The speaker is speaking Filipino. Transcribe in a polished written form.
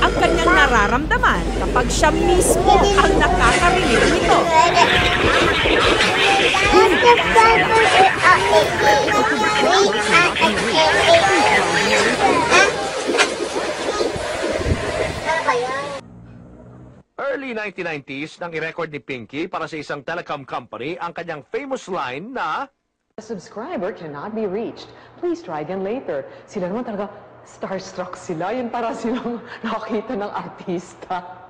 ang kanyang nararamdaman kapag siya mismo ang nakakarinig nito. Early 1990s nang i-record ni Pinky para sa isang telecom company ang kanyang famous line na A subscriber cannot be reached. Please try again later. Sila naman talaga starstruck sila. Yun para silang nakakita ng artista.